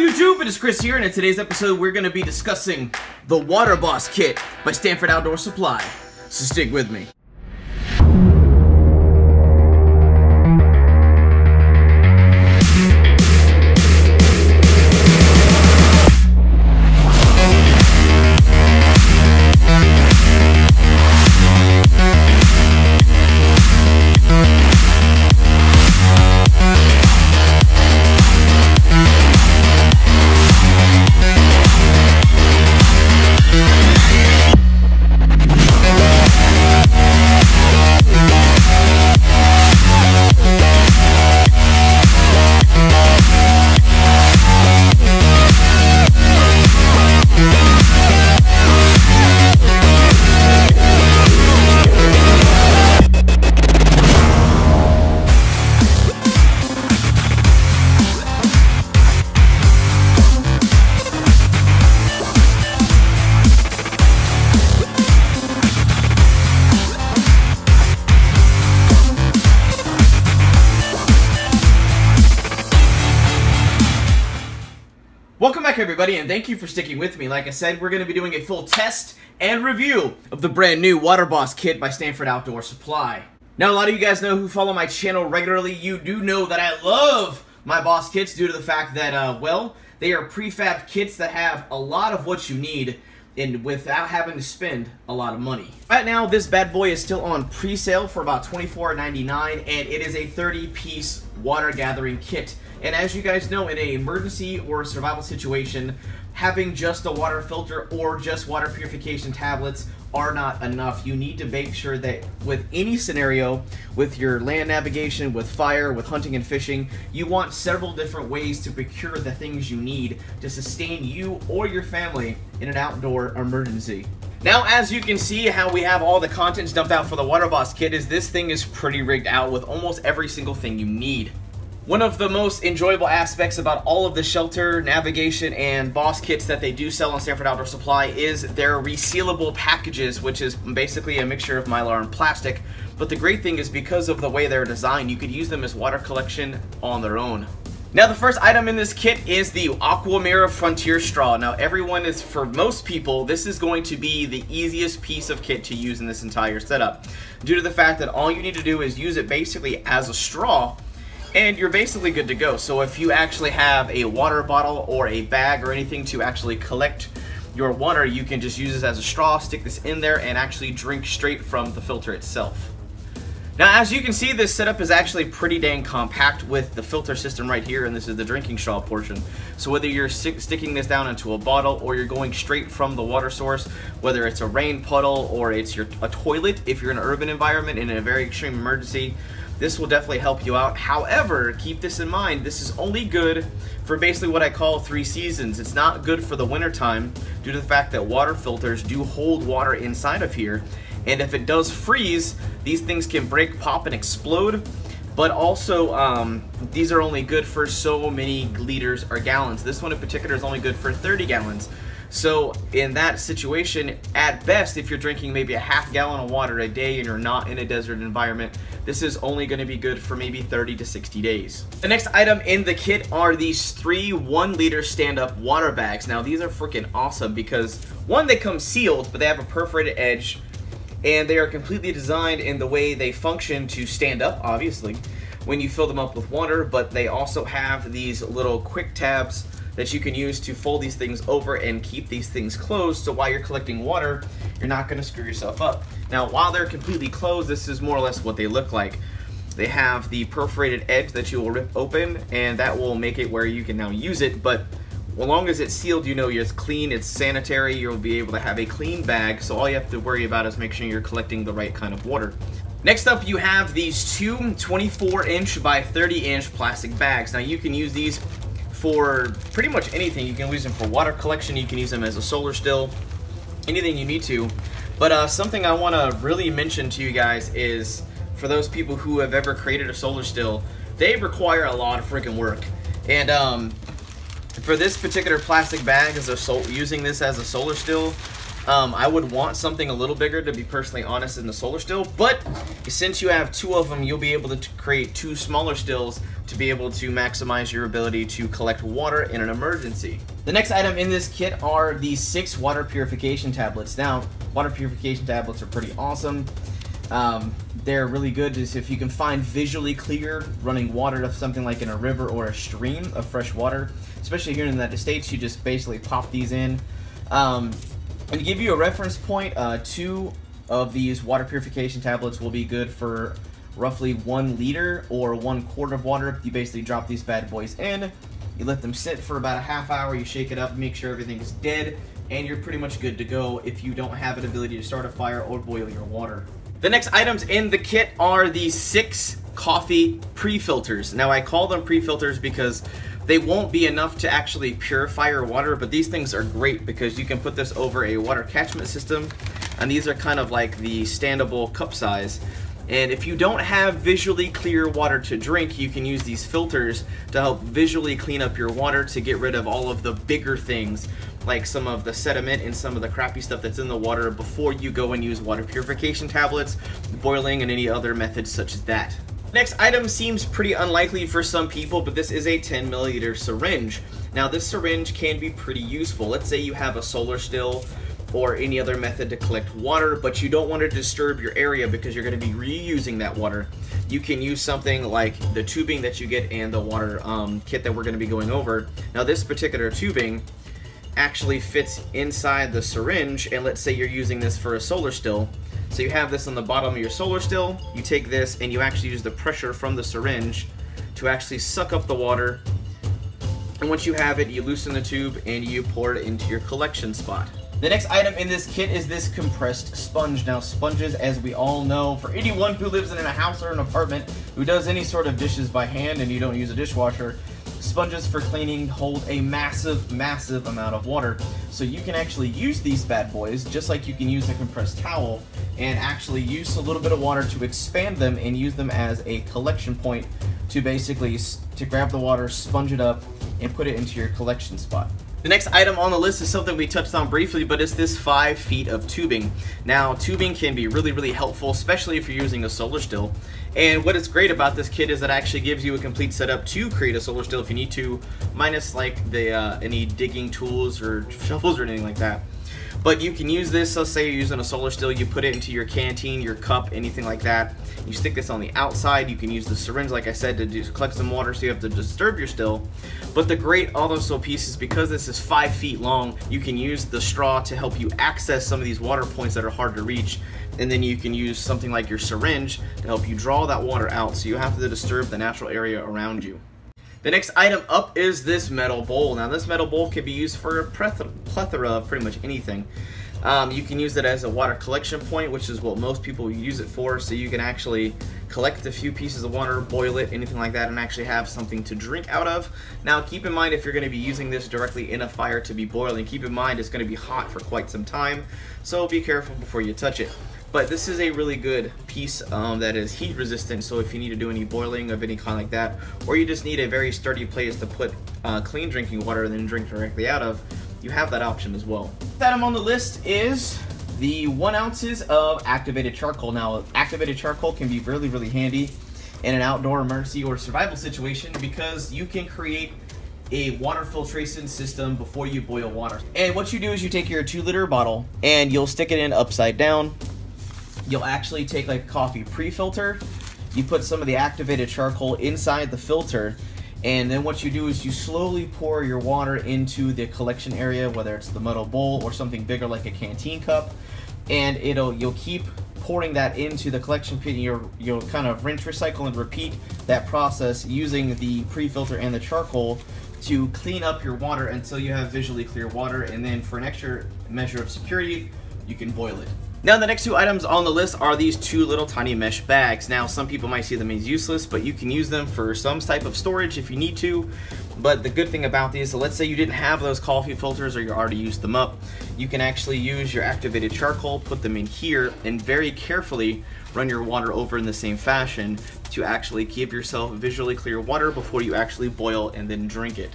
YouTube, it is Chris here, and in today's episode we're going to be discussing the Water Boss Kit by Stanford Outdoor Supply, so stick with me. Welcome back everybody, and thank you for sticking with me. Like I said, we're going to be doing a full test and review of the brand new Water Boss Kit by Stanford Outdoor Supply. Now, a lot of you guys know who follow my channel regularly, you do know that I love my Boss Kits due to the fact that, well, they are prefab kits that have a lot of what you need and without having to spend a lot of money. Right now, this bad boy is still on pre-sale for about $24.99, and it is a 30-piece water gathering kit. And as you guys know, in an emergency or survival situation, having just a water filter or just water purification tablets are not enough. You need to make sure that with any scenario, with your land navigation, with fire, with hunting and fishing, you want several different ways to procure the things you need to sustain you or your family in an outdoor emergency. Now, as you can see, how we have all the contents dumped out for the Water Boss Kit is this thing is pretty rigged out with almost every single thing you need. One of the most enjoyable aspects about all of the shelter, navigation, and boss kits that they do sell on Stanford Outdoor Supply is their resealable packages, which is basically a mixture of Mylar and plastic. But the great thing is because of the way they're designed, you could use them as water collection on their own. Now, the first item in this kit is the Aquamira Frontier Straw. Now, for most people, this is going to be the easiest piece of kit to use in this entire setup, due to the fact that all you need to do is use it basically as a straw, and you're basically good to go. So if you actually have a water bottle or a bag or anything to actually collect your water, you can just use this as a straw, stick this in there, and actually drink straight from the filter itself. Now, as you can see, this setup is actually pretty dang compact with the filter system right here, and this is the drinking straw portion. So whether you're sticking this down into a bottle or you're going straight from the water source, whether it's a rain puddle or it's a toilet, if you're in an urban environment in a very extreme emergency, this will definitely help you out. However, keep this in mind, this is only good for basically what I call 3 seasons. It's not good for the winter time due to the fact that water filters do hold water inside of here. And if it does freeze, these things can break, pop, and explode. But also, these are only good for so many liters or gallons. This one in particular is only good for 30 gallons. So in that situation, at best, if you're drinking maybe a ½ gallon of water a day and you're not in a desert environment, this is only going to be good for maybe 30 to 60 days. The next item in the kit are these 3 1-liter stand-up water bags. Now, these are freaking awesome because, one, they come sealed, but they have a perforated edge, and they are completely designed in the way they function to stand up, obviously, when you fill them up with water, but they also have these little quick tabs that you can use to fold these things over and keep these things closed, so while you're collecting water, you're not going to screw yourself up. Now, while they're completely closed, this is more or less what they look like. They have the perforated edge that you will rip open, and that will make it where you can now use it, but as long as it's sealed, you know it's clean, it's sanitary, you'll be able to have a clean bag, so all you have to worry about is make sure you're collecting the right kind of water. Next up, you have these 2 24-inch by 30-inch plastic bags. Now, you can use these for pretty much anything. You can use them for water collection, you can use them as a solar still, anything you need to. But something I want to really mention to you guys is, for those people who have ever created a solar still, they require a lot of freaking work. And for this particular plastic bag, as using this as a solar still, I would want something a little bigger, to be personally honest, in the solar still, but since you have 2 of them, you'll be able to create 2 smaller stills to be able to maximize your ability to collect water in an emergency. The next item in this kit are these 6 water purification tablets. Now, water purification tablets are pretty awesome. They're really good if you can find visually clear running water to something like in a river or a stream of fresh water. Especially here in the United States, you just basically pop these in. And to give you a reference point, 2 of these water purification tablets will be good for roughly 1 liter or 1 quart of water. You basically drop these bad boys in, you let them sit for about a half hour, you shake it up, make sure everything is dead, and you're pretty much good to go if you don't have an ability to start a fire or boil your water. The next items in the kit are these 6 coffee pre-filters. Now I call them pre-filters because they won't be enough to actually purify your water, but these things are great because you can put this over a water catchment system, and these are kind of like the standable cup size. And if you don't have visually clear water to drink, you can use these filters to help visually clean up your water to get rid of all of the bigger things, like some of the sediment and some of the crappy stuff that's in the water before you go and use water purification tablets, boiling, and any other methods such as that. Next item seems pretty unlikely for some people, but this is a 10 milliliter syringe. Now this syringe can be pretty useful. Let's say you have a solar still or any other method to collect water, but you don't want to disturb your area because you're going to be reusing that water. You can use something like the tubing that you get in the water kit that we're going to be going over. Now this particular tubing actually fits inside the syringe, and let's say you're using this for a solar still. So you have this on the bottom of your solar still, you take this and you actually use the pressure from the syringe to actually suck up the water, and once you have it, you loosen the tube and you pour it into your collection spot. The next item in this kit is this compressed sponge. Now sponges, as we all know, for anyone who lives in a house or an apartment who does any sort of dishes by hand and you don't use a dishwasher, sponges for cleaning hold a massive amount of water. So you can actually use these bad boys just like you can use a compressed towel and actually use a little bit of water to expand them and use them as a collection point to basically grab the water, sponge it up, and put it into your collection spot. The next item on the list is something we touched on briefly, but it's this 5 feet of tubing. Now, tubing can be really helpful, especially if you're using a solar still. And what is great about this kit is that it actually gives you a complete setup to create a solar still if you need to, minus like the any digging tools or shovels or anything like that. But you can use this, let's say you're using a solar still, you put it into your canteen, your cup, anything like that. You stick this on the outside, you can use the syringe, like I said, to collect some water so you have to disturb your still. But the great also piece is because this is 5 feet long, you can use the straw to help you access some of these water points that are hard to reach. And then you can use something like your syringe to help you draw that water out so you have to disturb the natural area around you. The next item up is this metal bowl. Now this metal bowl can be used for a plethora of pretty much anything. You can use it as a water collection point, which is what most people use it for, so you can actually collect a few pieces of water, boil it, anything like that, and actually have something to drink out of. Now keep in mind, if you're going to be using this directly in a fire to be boiling, keep in mind it's going to be hot for quite some time, so be careful before you touch it. But this is a really good piece that is heat resistant, so if you need to do any boiling of any kind like that, or you just need a very sturdy place to put clean drinking water and then drink directly out of, you have that option as well. The item on the list is the 1 ounces of activated charcoal. Now activated charcoal can be really handy in an outdoor emergency or survival situation because you can create a water filtration system before you boil water. And what you do is you take your 2-liter bottle and you'll stick it in upside down. You'll actually take like a coffee pre-filter, you put some of the activated charcoal inside the filter, and then what you do is you slowly pour your water into the collection area, whether it's the metal bowl or something bigger like a canteen cup, and you'll keep pouring that into the collection pit, and you'll kind of rinse, recycle, and repeat that process using the pre-filter and the charcoal to clean up your water until you have visually clear water, and then for an extra measure of security, you can boil it. Now the next 2 items on the list are these 2 little tiny mesh bags. Now some people might see them as useless, but you can use them for some type of storage if you need to. But the good thing about these, so let's say you didn't have those coffee filters or you already used them up, you can actually use your activated charcoal, put them in here, and very carefully run your water over in the same fashion to actually give yourself visually clear water before you actually boil and then drink it.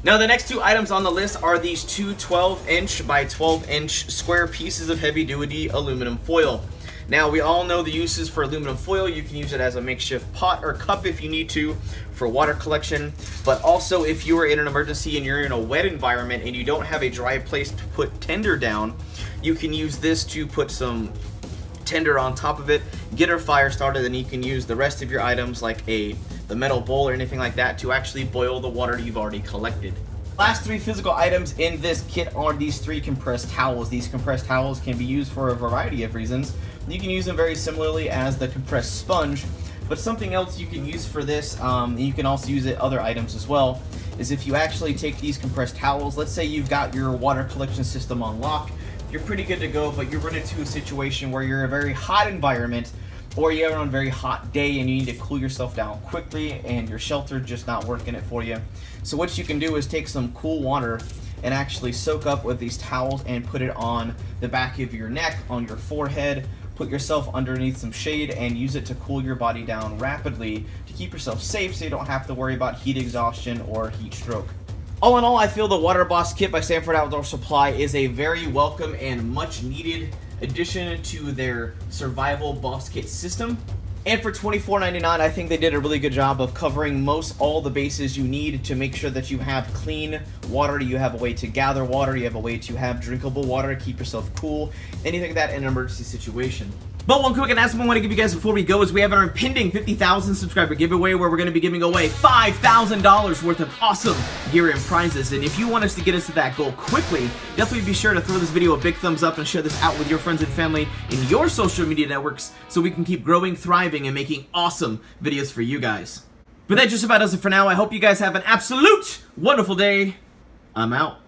Now the next 2 items on the list are these 2 12-inch by 12-inch square pieces of heavy-duty aluminum foil. Now, we all know the uses for aluminum foil. You can use it as a makeshift pot or cup if you need to for water collection. But also, if you are in an emergency and you're in a wet environment and you don't have a dry place to put tinder down, you can use this to put some tinder on top of it, get a fire started, and you can use the rest of your items like the metal bowl or anything like that to actually boil the water you've already collected. Last 3 physical items in this kit are these 3 compressed towels. These compressed towels can be used for a variety of reasons. You can use them very similarly as the compressed sponge, but something else you can use for this, you can also use it other items as well, is if you actually take these compressed towels, let's say you've got your water collection system on lock, you're pretty good to go, but you run into a situation where you're in a very hot environment, or you're on a very hot day and you need to cool yourself down quickly and your shelter just not working it for you. So what you can do is take some cool water and actually soak up with these towels and put it on the back of your neck, on your forehead, put yourself underneath some shade and use it to cool your body down rapidly to keep yourself safe so you don't have to worry about heat exhaustion or heat stroke. All in all, I feel the Water Boss kit by Stanford Outdoor Supply is a very welcome and much needed addition to their survival boss kit system. And for $24.99, I think they did a really good job of covering most all the bases you need to make sure that you have clean water, you have a way to gather water, you have a way to have drinkable water, keep yourself cool, anything like that in an emergency situation. But one quick announcement I want to give you guys before we go is we have our impending 50,000 subscriber giveaway where we're going to be giving away $5,000 worth of awesome gear and prizes. And if you want us to get us to that goal quickly, definitely be sure to throw this video a big thumbs up and share this out with your friends and family in your social media networks so we can keep growing, thriving, and making awesome videos for you guys. But that just about does it for now. I hope you guys have an absolute wonderful day. I'm out.